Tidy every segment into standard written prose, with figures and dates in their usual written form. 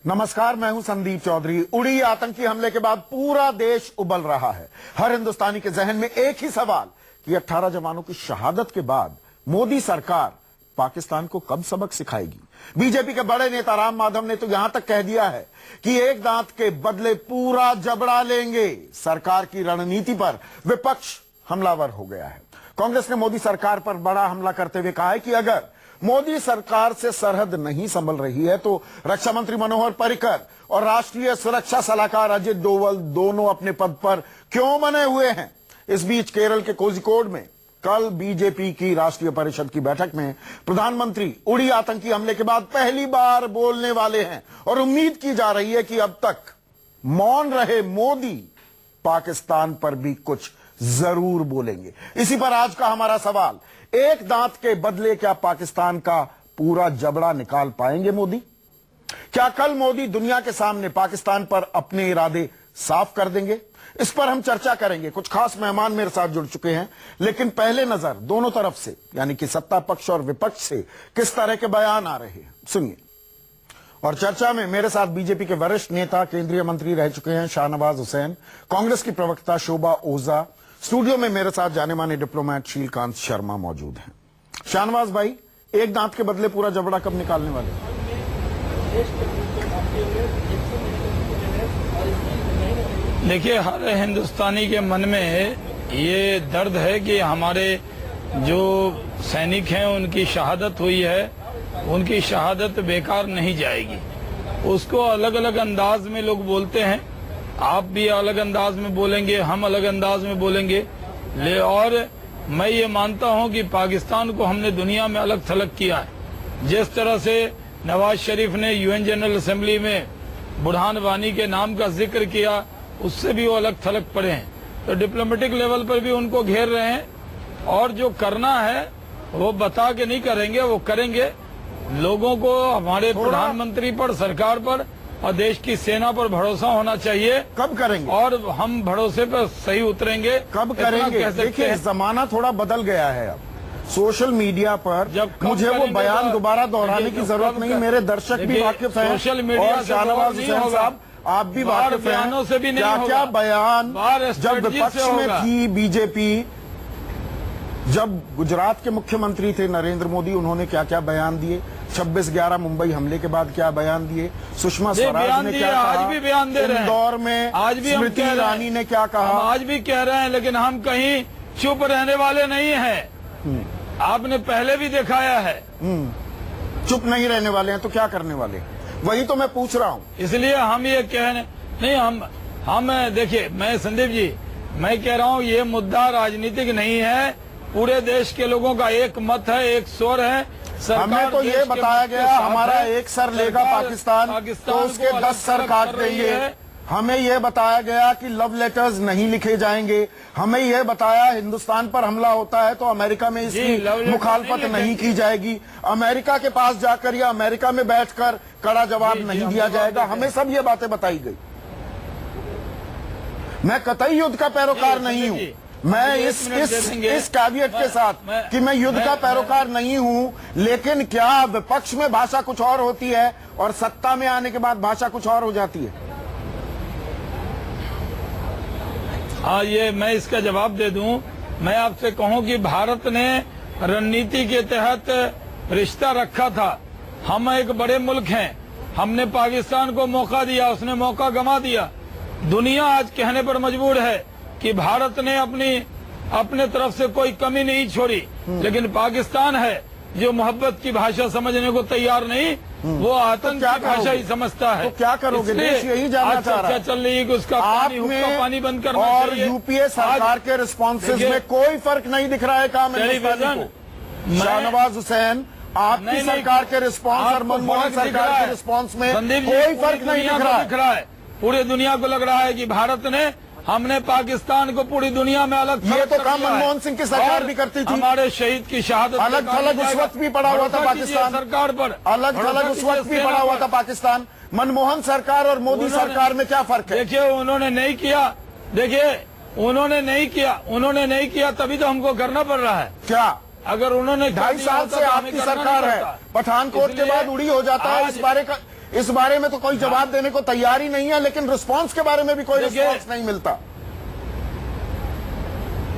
नमस्कार, मैं हूं संदीप चौधरी। उड़ी आतंकी हमले के बाद पूरा देश उबल रहा है। हर हिंदुस्तानी के जहन में एक ही सवाल कि 18 जवानों की शहादत के बाद मोदी सरकार पाकिस्तान को कब सबक सिखाएगी। बीजेपी के बड़े नेता राम माधव ने तो यहां तक कह दिया है कि एक दांत के बदले पूरा जबड़ा लेंगे। सरकार की रणनीति पर विपक्ष हमलावर हो गया है। कांग्रेस ने मोदी सरकार पर बड़ा हमला करते हुए कहा है कि अगर मोदी सरकार से सरहद नहीं संभल रही है तो रक्षा मंत्री मनोहर पर्रिकर और राष्ट्रीय सुरक्षा सलाहकार अजित डोवल दोनों अपने पद पर क्यों बने हुए हैं। इस बीच केरल के कोझिकोड में कल बीजेपी की राष्ट्रीय परिषद की बैठक में प्रधानमंत्री उड़ी आतंकी हमले के बाद पहली बार बोलने वाले हैं और उम्मीद की जा रही है कि अब तक मौन रहे मोदी पाकिस्तान पर भी कुछ जरूर बोलेंगे। इसी पर आज का हमारा सवाल, एक दांत के बदले क्या पाकिस्तान का पूरा जबड़ा निकाल पाएंगे मोदी? क्या कल मोदी दुनिया के सामने पाकिस्तान पर अपने इरादे साफ कर देंगे? इस पर हम चर्चा करेंगे। कुछ खास मेहमान मेरे साथ जुड़ चुके हैं, लेकिन पहले नजर दोनों तरफ से यानी कि सत्ता पक्ष और विपक्ष से किस तरह के बयान आ रहे हैं, सुनिए। और चर्चा में मेरे साथ बीजेपी के वरिष्ठ नेता, केंद्रीय मंत्री रह चुके हैं शाहनवाज हुसैन, कांग्रेस की प्रवक्ता शोभा ओझा, स्टूडियो में मेरे साथ जाने माने डिप्लोमेट शीलकांत शर्मा मौजूद हैं। शाहनवाज भाई, एक दांत के बदले पूरा जबड़ा कब निकालने वाले? देखिए, हर हिंदुस्तानी के मन में ये दर्द है कि हमारे जो सैनिक हैं उनकी शहादत हुई है, उनकी शहादत बेकार नहीं जाएगी। उसको अलग अलग अंदाज में लोग बोलते हैं, आप भी अलग अंदाज में बोलेंगे, हम अलग अंदाज में बोलेंगे। और मैं ये मानता हूं कि पाकिस्तान को हमने दुनिया में अलग थलग किया है। जिस तरह से नवाज शरीफ ने यूएन जनरल असेंबली में बुरहान वानी के नाम का जिक्र किया, उससे भी वो अलग थलग पड़े हैं। तो डिप्लोमेटिक लेवल पर भी उनको घेर रहे हैं और जो करना है वो बता के नहीं करेंगे, वो करेंगे। लोगों को हमारे प्रधानमंत्री पर, सरकार पर और देश की सेना पर भरोसा होना चाहिए। कब करेंगे? और हम भरोसे पर सही उतरेंगे। कब करेंगे? देखिए, जमाना थोड़ा बदल गया है। अब सोशल मीडिया पर मुझे वो बयान दोबारा दोहराने की जरूरत नहीं, मेरे दर्शक भी वाकिफ हैं। सोशल मीडिया और शाहनवाज हुसैन साहब, आप भी वाकिफ हैं। क्या बयान जब विपक्ष में थी बीजेपी, जब गुजरात के मुख्यमंत्री थे नरेंद्र मोदी, उन्होंने क्या क्या बयान दिए? 26/11 मुंबई हमले के बाद क्या बयान दिए? सुषमा स्वराज ने क्या कहा? आज भी बयान दे रहे हैं। इंदौर में आज भी स्मृति ईरानी ने क्या कहा? आज भी कह रहे हैं, लेकिन हम कहीं चुप रहने वाले नहीं हैं। आपने पहले भी दिखाया है। चुप नहीं रहने वाले हैं तो क्या करने वाले हैं? वही तो मैं पूछ रहा हूँ। इसलिए हम ये कहने नहीं, हम देखिए, मैं संदीप जी, मैं कह रहा हूँ ये मुद्दा राजनीतिक नहीं है। पूरे देश के लोगों का एक मत है, एक स्वर है। हमें तो ये बताया गया हमारा एक सर लेगा पाकिस्तान तो उसके 10 सर काट देंगे। हमें यह बताया गया कि लव लेटर्स नहीं लिखे जाएंगे। हमें यह बताया हिंदुस्तान पर हमला होता है तो अमेरिका में इसकी मुखालफत नहीं की जाएगी, अमेरिका के पास जाकर या अमेरिका में बैठकर कड़ा जवाब नहीं दिया जाएगा। हमें सब ये बातें बताई गई। मैं कतई युद्ध का पैरोकार नहीं हूं। मैं इस कैविएट के साथ कि मैं युद्ध का पैरोकार नहीं हूं, लेकिन क्या विपक्ष में भाषा कुछ और होती है और सत्ता में आने के बाद भाषा कुछ और हो जाती है? हाँ, ये मैं इसका जवाब दे दूं। मैं आपसे कहूं कि भारत ने रणनीति के तहत रिश्ता रखा था। हम एक बड़े मुल्क हैं, हमने पाकिस्तान को मौका दिया, उसने मौका गंवा दिया। दुनिया आज कहने पर मजबूर है कि भारत ने अपने तरफ से कोई कमी नहीं छोड़ी, लेकिन पाकिस्तान है जो मोहब्बत की भाषा समझने को तैयार नहीं, वो आतंक की भाषा ही समझता है। तो क्या करोगे? देश यही जानना चाह रहा है। चल रही है कि उसका पानी बंद करना और यूपीए सरकार के रिस्पॉन्सेज में कोई फर्क नहीं दिख रहा है। काम शाहनवाज हुसैन, आपकी सरकार के रिस्पॉन्स और मनमोहन सरकार के रिस्पॉन्स में कोई फर्क नहीं दिख रहा है। पूरी दुनिया को लग रहा है कि भारत ने, हमने पाकिस्तान को पूरी दुनिया में अलग ये तो काम मनमोहन सिंह की सरकार भी करती थी। हमारे शहीद की शहादत अलग थलग उस वक्त भी पड़ा हुआ था पाकिस्तान सरकार पर, अलग थलग उस वक्त भी पड़ा हुआ था पाकिस्तान। मनमोहन सरकार और मोदी सरकार में क्या फर्क है? देखिए, उन्होंने नहीं किया। देखिए, उन्होंने नहीं किया तभी तो हमको करना पड़ रहा है। क्या अगर उन्होंने 2.5 साल से आपकी सरकार है, पठानकोट के बाद उड़ी हो जाता है। इस बारे में तो कोई जवाब देने को तैयार ही नहीं है, लेकिन रिस्पांस के बारे में भी कोई देखिए- रिस्पांस नहीं मिलता।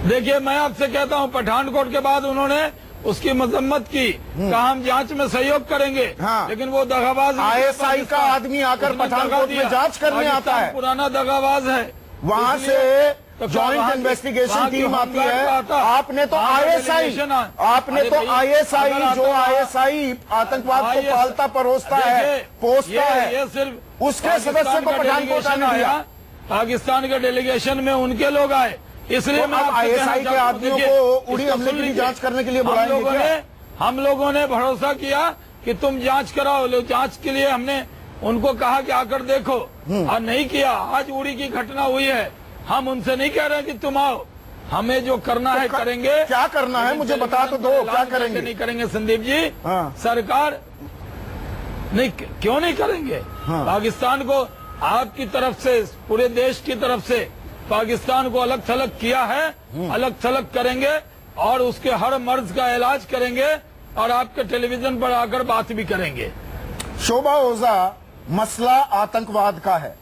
देखिए, मैं आपसे कहता हूं, पठानकोट के बाद उन्होंने उसकी मजम्मत की, कहा हम जांच में सहयोग करेंगे। हाँ। लेकिन वो दगाबाज ISI का आदमी आकर उसने दगा पठानकोट में दिया। जांच करने आता पाकिस्तान है, पुराना दगाबाज है, वहां इसलिए से तो जॉइंट वहाँ की- इन्वेस्टिगेशन वहाँ की टीम आती होमगार्ड है। का आता। आपने तो वहाँ का ISI delegation आपने अरे तो भाई, ISI अगर जो आता- ISI आतंकवाद को ISI पालता परोसता है, देखिए, पोसता है, ये सिर्फ उसके पाकिस्तान सदस्य को का पठानकोट डेलीगेशन आने दिया। आया, पाकिस्तान के डेलीगेशन में उनके लोग आए, इसलिए तो मैं अब आपसे कहना ISI के चाहता हूं, आदमियों देखिए, को उड़ी इसको हमले सुन की भी लीजिए। जांच करने के लिए बुलाएंगे क्या? हम लोगों ने भरोसा किया कि तुम जांच कराओ, जांच के लिए हमने उनको कहा कि आकर देखो, और नहीं किया। आज उड़ी की घटना हुई है, हम उनसे नहीं कह रहे कि तुम आओ, हमें जो करना है करेंगे। क्या करना है मुझे बता तो दो, क्या करेंगे? नहीं करेंगे संदीप जी। हाँ। सरकार नहीं, क्यों नहीं करेंगे? हाँ। पाकिस्तान को आपकी तरफ से, पूरे देश की तरफ से पाकिस्तान को अलग थलग किया है, अलग थलग करेंगे और उसके हर मर्ज का इलाज करेंगे और आपके टेलीविजन पर आकर बात भी करेंगे। शोभा ओझा, मसला आतंकवाद का है,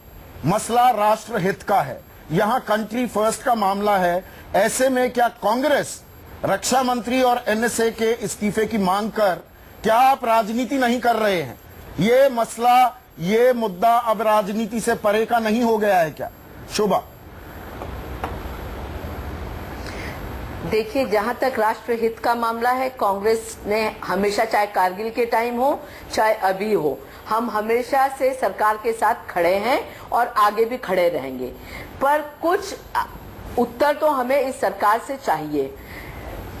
मसला राष्ट्र हित का है, यहां कंट्री फर्स्ट का मामला है। ऐसे में क्या कांग्रेस रक्षा मंत्री और NSA के इस्तीफे की मांग कर क्या आप राजनीति नहीं कर रहे हैं? ये मसला, ये मुद्दा अब राजनीति से परे का नहीं हो गया है क्या? शोभा, देखिए, जहां तक राष्ट्रहित का मामला है, कांग्रेस ने हमेशा, चाहे कारगिल के टाइम हो चाहे अभी हो, हम हमेशा से सरकार के साथ खड़े हैं और आगे भी खड़े रहेंगे। पर कुछ उत्तर तो हमें इस सरकार से चाहिए।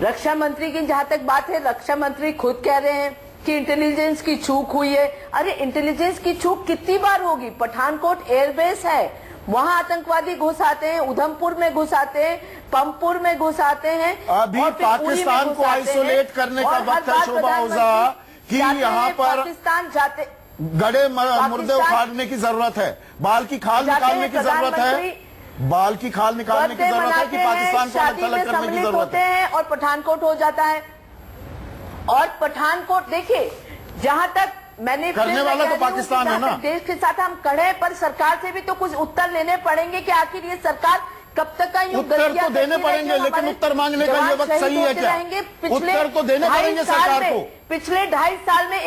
रक्षा मंत्री की जहां तक बात है, रक्षा मंत्री खुद कह रहे हैं कि इंटेलिजेंस की चूक हुई है। अरे इंटेलिजेंस की चूक कितनी बार होगी? पठानकोट एयरबेस है, वहां आतंकवादी घुस आते हैं, उधमपुर में घुस आते हैं, पंपुर में घुस आते हैं। अभी और फिर उड़ी में पाकिस्तान घुस को आते हैं। आइसोलेट करने का और हर वक्त है, बार शोभा ओझा, प्रधानमंत्री कि जाते यहाँ हैं, पर पाकिस्तान जाते गड़े मुर्दे उखाड़ने की जरूरत है, बाल की खाल जाते निकालने हैं की जरूरत है, प्रधानमंत्री, बाल की खाल निकालने की बर्थडे जरूरत है कि मनाते हैं, पाकिस्तान को अलग शादी में थलग करने की सम्मिलित जरूरत होते है। हैं और पठानकोट हो जाता है। और पठानकोट, देखिए, जहां तक मैंने करने वाला तो पाकिस्तान है ना। देश के साथ हम खड़े हैं, पर सरकार से भी तो कुछ उत्तर लेने पड़ेंगे कि आखिर ये सरकार कब तक का यूं उत्तर गलतियां तो देने करती पड़ेंगे, रहेगी, लेकिन हमारे उत्तर मांगने का ये जवान वक्त शहीद सही है होते क्या? रहेंगे। पिछले उत्तर तो देने 2.5 पड़ेंगे साल सरकार में, को। पिछले 2.5 साल में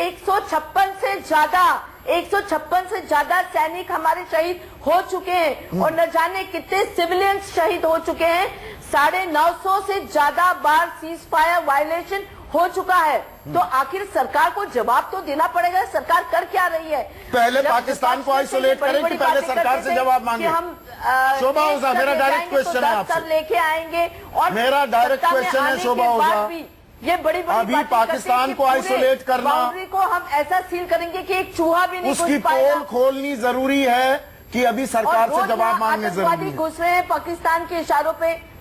156 से ज्यादा सैनिक हमारे शहीद हो चुके हैं और न जाने कितने सिविलियंस शहीद हो चुके हैं। 950 से ज्यादा बार सीज फायर वायलेशन हो चुका है। तो आखिर सरकार को जवाब तो देना पड़ेगा, सरकार कर क्या रही है? पहले जब पाकिस्तान को विपक्ष आइसोलेट बड़ी करें बड़ी कि पहले बातें सरकार करते से थे जवाब कि मांगे? हम शोभा एक ओझा, स्तर मेरा ले डायरेक्ट जाएंगे क्वेश्चन तो है 10 आपसे। स्तर लेके आएंगे। और मेरा डायरेक्ट सत्ता में क्वेश्चन है, आने के शोभा बाद ओझा, भी ये बड़ी अभी पाकिस्तान को आइसोलेट करना, बाउंड्री को हम ऐसा सील करेंगे कि एक चूहा भी नहीं उसकी घुस पाएगा। पोल खोलनी जरूरी है कि अभी सरकार से जवाब मांगने जरूरी आतंकवादी है। घुस रहे हैं पाकिस्तान के इशारों पे।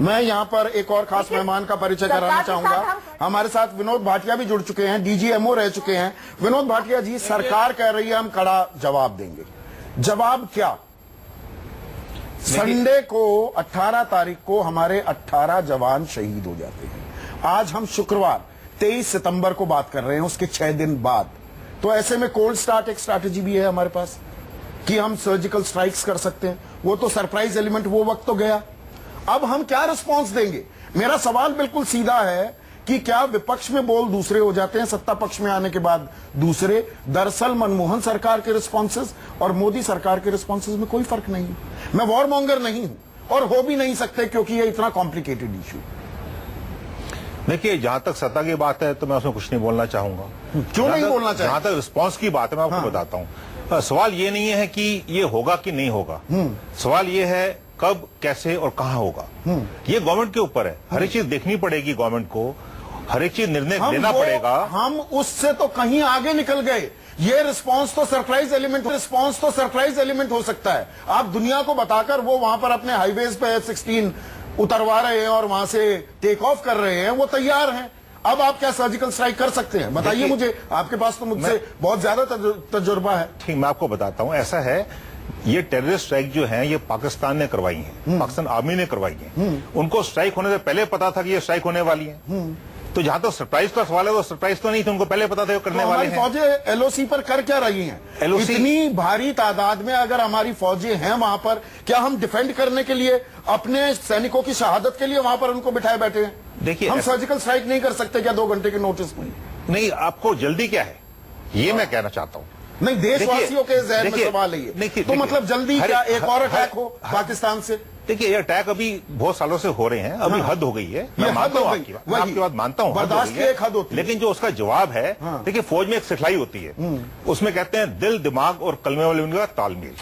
मैं यहाँ पर एक और खास देखिए, मेहमान का परिचय सरकार कराना के साथ चाहूंगा। हम- हमारे साथ विनोद भाटिया भी जुड़ चुके हैं, DGMO रह चुके हैं। विनोद भाटिया जी, सरकार कह रही है हम कड़ा जवाब देंगे, जवाब क्या? संडे को 18 तारीख को हमारे 18 जवान शहीद हो जाते हैं। आज हम शुक्रवार 23 सितंबर को बात कर रहे हैं, उसके 6 दिन बाद। तो ऐसे में कोल्ड स्टार्ट एक स्ट्रैटेजी भी है हमारे पास कि हम सर्जिकल स्ट्राइक्स कर सकते हैं। वो तो सरप्राइज एलिमेंट, वो वक्त तो गया। अब हम क्या रिस्पांस देंगे? मेरा सवाल बिल्कुल सीधा है कि क्या विपक्ष में बोल दूसरे हो जाते हैं, सत्ता पक्ष में आने के बाद दूसरे? दरअसल मनमोहन सरकार के रिस्पांसेस और मोदी सरकार के रिस्पांसेस में कोई फर्क नहीं है। मैं वॉर मॉन्गर नहीं हूं और हो भी नहीं सकते, क्योंकि ये इतना कॉम्प्लिकेटेड इश्यू। देखिए, जहां तक सत्ता की बात है तो मैं उसमें कुछ नहीं बोलना चाहूंगा। क्यों नहीं बोलना चाहिए? जहां तक रिस्पांस की बात है, मैं आपको बताता हूं। सवाल ये नहीं है कि ये होगा कि नहीं होगा, सवाल ये है कब, कैसे और कहां होगा। ये गवर्नमेंट के ऊपर है। हर एक चीज देखनी पड़ेगी गवर्नमेंट को, हर एक चीज निर्णय लेना पड़ेगा। हम उससे तो कहीं आगे निकल गए। ये रिस्पांस तो सरप्राइज एलिमेंट हो सकता है। आप दुनिया को बताकर वो वहां पर अपने हाईवेज पे F-16 उतरवा रहे हैं और वहां से टेक ऑफ कर रहे हैं, वो तैयार हैं। अब आप क्या सर्जिकल स्ट्राइक कर सकते हैं? बताइए मुझे, आपके पास तो मुझसे बहुत ज्यादा तजुर्बा है। ठीक, मैं आपको बताता हूं। ऐसा है, ये टेररिस्ट स्ट्राइक जो है ये पाकिस्तान ने करवाई है, पाकिस्तान आर्मी ने करवाई है। उनको स्ट्राइक होने से पहले पता था कि ये स्ट्राइक होने वाली है। तो जहां तक सरप्राइज का सवाल है, वो सरप्राइज तो नहीं थे, उनको पहले पता था वो करने तो वाले हमारी हैं। फौजें एलओसी पर कर क्या रही हैं? LOC इतनी भारी तादाद में अगर हमारी फौजें हैं वहां पर, क्या हम डिफेंड करने के लिए, अपने सैनिकों की शहादत के लिए वहां पर उनको बिठाए बैठे हैं? देखिए, हम सर्जिकल स्ट्राइक नहीं कर सकते क्या 2 घंटे के नोटिस में? नहीं, आपको जल्दी क्या है, ये मैं कहना चाहता हूं। नहीं, देशवासियों के जहन में देखिए, सवाल है ये। देखिए, तो मतलब जल्दी क्या एक और अटैक हो पाकिस्तान से? देखिए, ये अटैक अभी बहुत सालों से हो रहे हैं, अभी हद हो गई है। मैं ये मानता हूं हद हो आपकी गई, बात, मैं आपकी बात मानता हूं, हद हो बर्दाश्त गई की है। एक हद होती है। लेकिन जो उसका जवाब है, देखिए, फौज में एक सिखलाई होती है, उसमें कहते हैं दिल, दिमाग और कलमे वाले उनका तालमेल,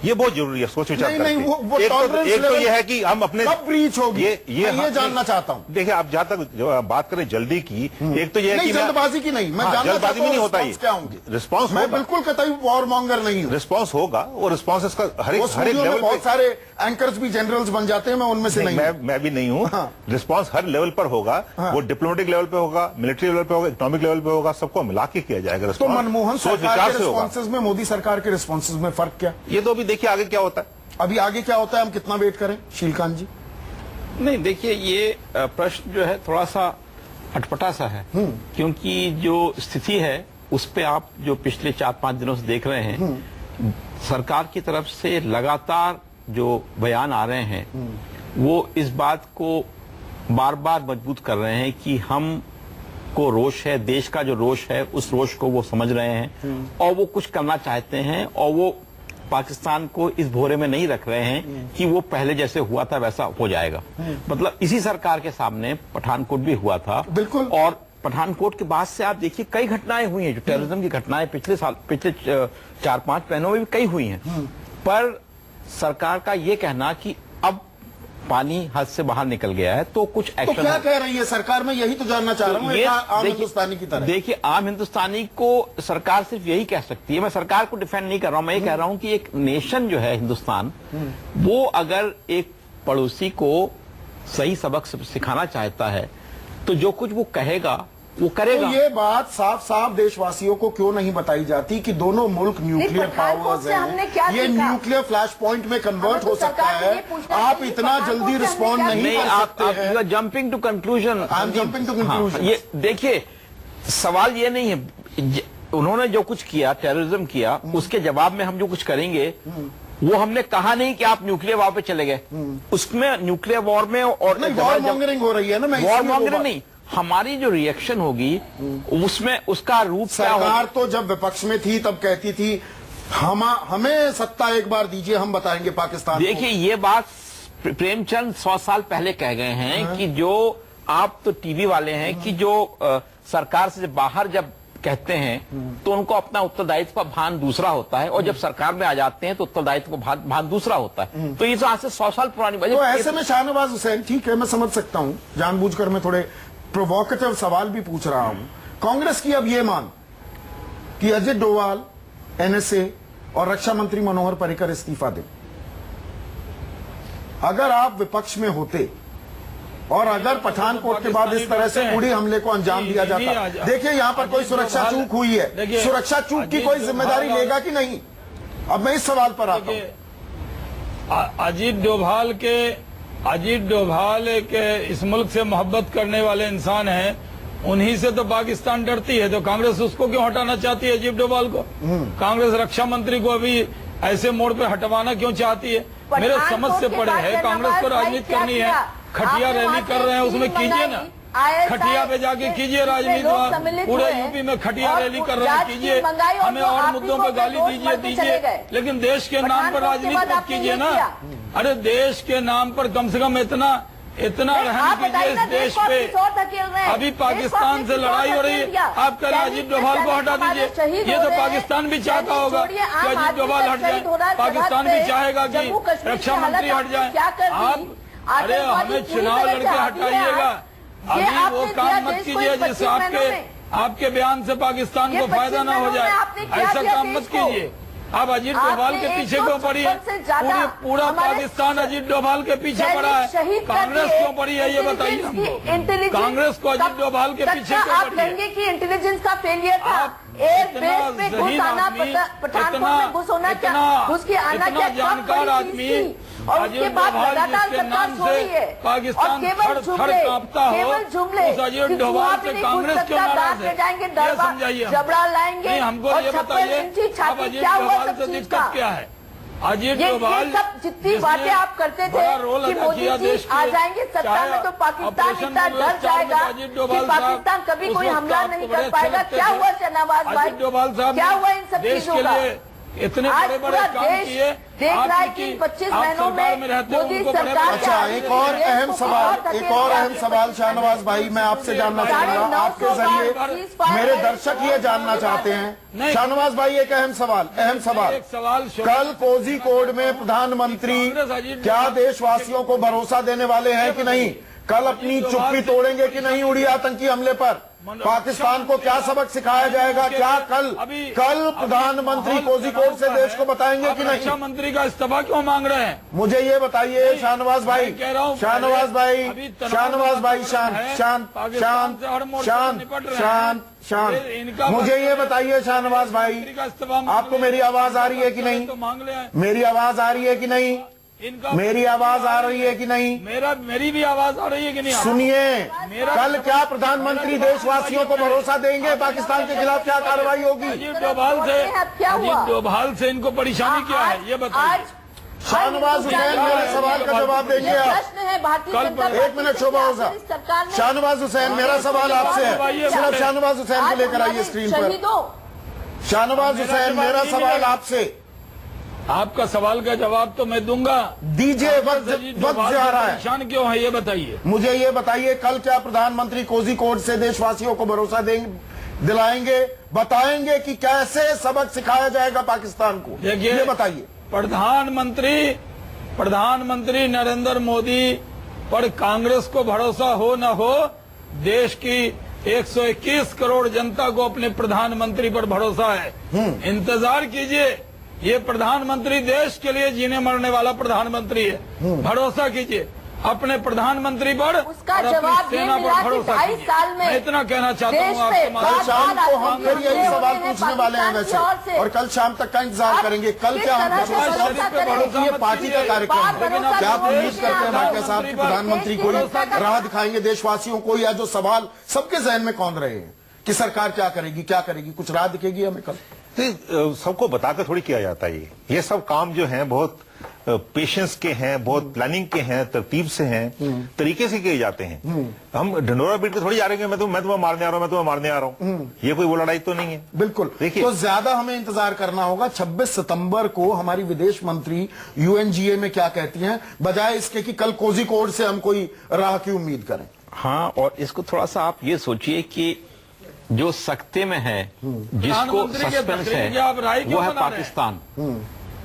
ये बहुत जरूरी है, सोच विचार नहीं, करके। नहीं, वो एक tolerance तो level ये है कि हम अपने कब ब्रीच होगी, ये मैं ये जानना चाहता हूं। देखिए, आप जहां तक बात करें जल्दी की, एक तो ये है नहीं, कि जल्दबाजी की नहीं, मैं जानना जल्दबाजी चाहता में नहीं हूं होता response क्या होंगे। रिस्पॉन्स मैं बिल्कुल कतई वॉर मॉन्गर नहीं हूं। रिस्पॉन्स होगा, और रिस्पॉन्स इसका हर एक स्टूडियो में लेवल बहुत पे। सारे एंकर्स भी जनरल्स बन जाते हैं, मैं उनमें से नहीं हूं। मैं भी नहीं हूं। हाँ। रिस्पांस हर लेवल पर होगा, वो डिप्लोमेटिक लेवल पे होगा, मिलिट्री लेवल पे होगा, इकोनॉमिक लेवल पे होगा, सबको मिला के किया जाएगा। तो response मनमोहन सोच सरकार विचार के से होगा। रिस्पॉन्सेज में मोदी सरकार के रिस्पॉन्सेज में फर्क क्या? ये तो अभी देखिए आगे क्या होता है। अभी आगे क्या होता है, हम कितना वेट करें शीलकांत जी? नहीं, देखिए, ये प्रश्न जो है थोड़ा सा अटपटा सा है, क्योंकि जो स्थिति है उस पे आप जो पिछले 4-5 दिनों से देख रहे हैं, सरकार की तरफ से लगातार जो बयान आ रहे हैं, वो इस बात को बार बार मजबूत कर रहे हैं कि हम को रोष है, देश का जो रोष है, उस रोष को वो समझ रहे हैं और वो कुछ करना चाहते हैं, और वो पाकिस्तान को इस भोरे में नहीं रख रहे हैं कि वो पहले जैसे हुआ था वैसा हो जाएगा। मतलब इसी सरकार के सामने पठानकोट भी हुआ था, बिल्कुल। और पठानकोट के बाद से आप देखिए कई घटनाएं हुई हैं, जो टेररिज्म की घटनाएं पिछले 4-5 महीनों में भी कई हुई हैं, पर सरकार का ये कहना कि अब पानी हद से बाहर निकल गया है तो कुछ तो एक्शन क्या कह रही है सरकार? मैं यही तो जानना चाह रहा हूं, ये आम हिंदुस्तानी की तरह। देखिए, आम हिंदुस्तानी को सरकार सिर्फ यही कह सकती है, मैं सरकार को डिफेंड नहीं कर रहा हूं, मैं ये कह रहा हूं कि एक नेशन जो है हिंदुस्तान, वो अगर एक पड़ोसी को सही सबक सिखाना चाहता है तो जो कुछ वो कहेगा वो करेगा। तो ये बात साफ साफ देशवासियों को क्यों नहीं बताई जाती कि दोनों मुल्क न्यूक्लियर पावर्स हैं, ये न्यूक्लियर फ्लैश पॉइंट में कन्वर्ट हो सकता है, आप इतना जल्दी रिस्पॉन्ड नहीं कर सकते हैं। You are jumping to conclusion. I am jumping to conclusion. ये देखिए, सवाल ये नहीं है, उन्होंने जो कुछ किया, टेररिज्म किया, उसके जवाब में हम जो कुछ करेंगे, वो हमने कहा नहीं कि आप न्यूक्लियर वॉर पे चले गए, उसमें न्यूक्लियर वॉर में और वॉर मॉन्गरिंग हो रही है ना, मैं वॉर मॉन्गरिंग नहीं, हमारी जो रिएक्शन होगी उसमें उसका रूप क्या होगा। सरकार तो जब विपक्ष में थी तब कहती थी हमें सत्ता एक बार दीजिए, हम बताएंगे पाकिस्तान को। देखिए, ये बात प्रेमचंद 100 साल पहले कह गए हैं कि जो आप तो टीवी वाले हैं कि जो सरकार से बाहर जब कहते हैं तो उनको अपना उत्तरदायित्व का भान दूसरा होता है, और जब सरकार में आ जाते हैं तो उत्तरदायित्व का भान दूसरा होता है। तो ये तो आज से 100 साल पुरानी बात है। तो ऐसे में शाहनवाज हुसैन, ठीक है मैं समझ सकता हूं, जानबूझकर मैं थोड़े प्रोवोकेटिव सवाल भी पूछ रहा हूं, कांग्रेस की अब ये मांग कि अजित डोभाल, एनएसए और रक्षा मंत्री मनोहर पर्रिकर इस्तीफा दें। अगर आप विपक्ष में होते और अगर पठानकोट के बाद इस तरह से उड़ी हमले को अंजाम दिया जाता, देखिए यहां पर कोई सुरक्षा चूक हुई है, सुरक्षा चूक की कोई जिम्मेदारी लेगा कि नहीं? अब मैं इस सवाल पर आता हूं। अजीत डोभाल के इस मुल्क से मोहब्बत करने वाले इंसान हैं, उन्हीं से तो पाकिस्तान डरती है, तो कांग्रेस उसको क्यों हटाना चाहती है, अजीत डोभाल को? कांग्रेस रक्षा मंत्री को अभी ऐसे मोड़ पे हटवाना क्यों चाहती है? मेरे समझ से पड़े है कांग्रेस को राजनीति करनी है, खटिया रैली कर रहे हैं, उसमें कीजिए ना, खटिया पे जाके कीजिए राजनीति, पूरे यूपी में खटिया रैली कर रहे हैं, कीजिए, हमें और मुद्दों पर गाली दीजिए, लेकिन देश के नाम पर राजनीति मत कीजिए ना। अरे देश के नाम पर कम से कम इतना रहम कीजिए इस देश पे। अभी पाकिस्तान से लड़ाई हो रही है, आप कह रहे हैं अजीत डोभाल को हटा दीजिए, ये तो पाकिस्तान भी चाहता होगा कि अजीत डोभाल हट जाए, पाकिस्तान भी चाहेगा कि रक्षा मंत्री हट जाए। आप अरे हमें चुनाव लड़के हटाइएगा, अभी वो काम मत कीजिए जिससे आपके बयान से पाकिस्तान को फायदा ना हो जाए, ऐसा काम मत कीजिए। आप अजीत डोभाल के पीछे क्यों पड़ी है? पूरा पाकिस्तान अजीत डोभाल के पीछे पड़ा है, कांग्रेस क्यों पड़ी है ये बताइए हमको। कांग्रेस को अजीत डोभाल के पीछे क्यों आप कहेंगे कि इंटेलिजेंस का फेलियर था, एयरबेस पे घुस आना, पठानकोट में घुस होना क्या, घुस के आना क्या, जानकार आदमी और उसके बाद लगातार सरकार सो रही है और केवल जुमले कि वहाँ पे नहीं घुस सकता, दांत ले जाएंगे, जबड़ा लाएंगे और 56 इंची छाती, क्या हुआ सब चीज का? क्या है अजीत ये डोभाल सब जितनी बातें आप करते थे कि मोदी जी आ जाएंगे सत्ता में तो पाकिस्तान इतना डर जाएगा कि पाकिस्तान कभी कोई हमला नहीं कर पाएगा। क्या हुआ शहनवाज भाई, क्या हुआ इन सब चीजों का? इतने आज बड़े बड़े पूरा काम देश किए, देख रहा है कि 25 महीनों में मोदी सरकार अच्छा, एक और अहम सवाल शाहनवाज भाई, मैं आपसे जानना चाहूंगा, आपके जरिए मेरे दर्शक ये जानना चाहते हैं। शाहनवाज भाई, एक अहम सवाल कल कोझिकोड में प्रधानमंत्री क्या देशवासियों को भरोसा देने वाले हैं कि नहीं? कल अपनी चुप्पी तोड़ेंगे कि नहीं? उड़ी आतंकी हमले पर पाकिस्तान को क्या सबक सिखाया जाएगा? क्या कल प्रधानमंत्री कोझिकोड से देश को बताएंगे कि नहीं? रक्षा मंत्री का इस्तीफा क्यों मांग रहे हैं? मुझे ये बताइए शाहनवाज भाई, शांत। मुझे ये बताइए शाहनवाज भाई, आपको मेरी आवाज आ रही है कि नहीं? मेरी आवाज आ रही है कि नहीं? मेरी आवाज आ रही है कि नहीं? मेरी भी आवाज आ रही है कि नहीं? सुनिए, कल क्या प्रधानमंत्री देशवासियों को भरोसा देंगे? पाकिस्तान के खिलाफ क्या कार्रवाई होगी? अजीत डोभाल से इनको परेशानी क्या है ये बताइए। शाहनवाज हुसैन, मेरे सवाल का जवाब देंगे आप? प्रश्न है भारतीय जनता पार्टी, एक मिनट शोभा ओझा। शाहनवाज हुसैन, मेरा सवाल आपसे है, सिर्फ शाहनवाज हुसैन को लेकर आइए स्क्रीन पर। शाहनवाज हुसैन, मेरा सवाल आपसे। आपका सवाल का जवाब तो मैं दूंगा, दीजिए, वक्त जा रहा है। परेशान क्यों है ये बताइए। मुझे ये बताइए, कल क्या प्रधानमंत्री कोझिकोड से देशवासियों को भरोसा दिलाएंगे, बताएंगे कि कैसे सबक सिखाया जाएगा पाकिस्तान को? ये बताइए। प्रधानमंत्री नरेंद्र मोदी पर कांग्रेस को भरोसा हो न हो, देश की 121 करोड़ जनता को अपने प्रधानमंत्री पर भरोसा है। इंतजार कीजिए, ये प्रधानमंत्री देश के लिए जीने मरने वाला प्रधानमंत्री है। भरोसा कीजिए अपने प्रधानमंत्री पर, उसका जवाब ये मिला कि 22 साल में मैं इतना कहना चाहता हूँ कल शाम को हम फिर यही सवाल पूछने वाले हैं वैसे, और कल शाम तक का इंतजार करेंगे। कल क्या हम ये पार्टी का कार्यक्रम है, क्या आप उम्मीद करते हैं भाटिया साहब की प्रधानमंत्री कोई राह दिखाएंगे देशवासियों को, या जो सवाल सबके जहन में कौंध रहे हैं कि सरकार क्या करेगी, कुछ राह दिखेगी हमें कल? सबको बताकर थोड़ी किया जाता है। ये सब काम जो है बहुत पेशेंस के हैं, बहुत प्लानिंग के हैं, तरतीब से हैं, तरीके से किए जाते हैं। हम ढंडोरा पीट के थोड़ी जा रहे हैं, मैं तुम्हें मारने आ रहा हूँ, ये कोई वो लड़ाई तो नहीं है। बिल्कुल। देखिए, तो ज्यादा हमें इंतजार करना होगा 26 सितंबर को हमारी विदेश मंत्री UNGA में क्या कहती हैं, बजाय इसके कि कल कोझिकोड से हम कोई राह की उम्मीद करें। हाँ, और इसको थोड़ा सा आप ये सोचिए कि जो सख्ते में है, जिसको सस्पेंस है, वो है पाकिस्तान।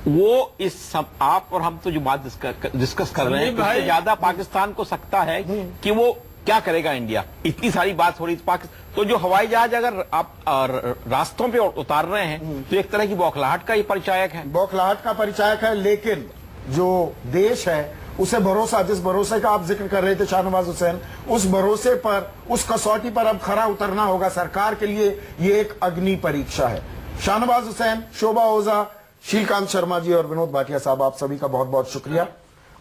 वो इस सब आप और हम तो जो बात डिस्कस कर रहे हैं, उससे ज्यादा पाकिस्तान को सकता है कि वो क्या करेगा इंडिया। इतनी सारी बात हो रही तो जो हवाई जहाज अगर आप रास्तों पे उतार रहे हैं तो एक तरह की बौखलाहट का ही परिचायक है। लेकिन जो देश है उसे भरोसा, जिस भरोसे का आप जिक्र कर रहे थे शाहनवाज हुसैन, उस भरोसे पर, उस कसौटी पर अब खरा उतरना होगा सरकार के लिए। ये एक अग्नि परीक्षा है। शाहनवाज हुसैन, शोभा ओझा, शीलकांत शर्मा जी और विनोद भाटिया साहब, आप सभी का बहुत बहुत शुक्रिया।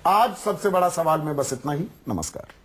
आज सबसे बड़ा सवाल में बस इतना ही। नमस्कार।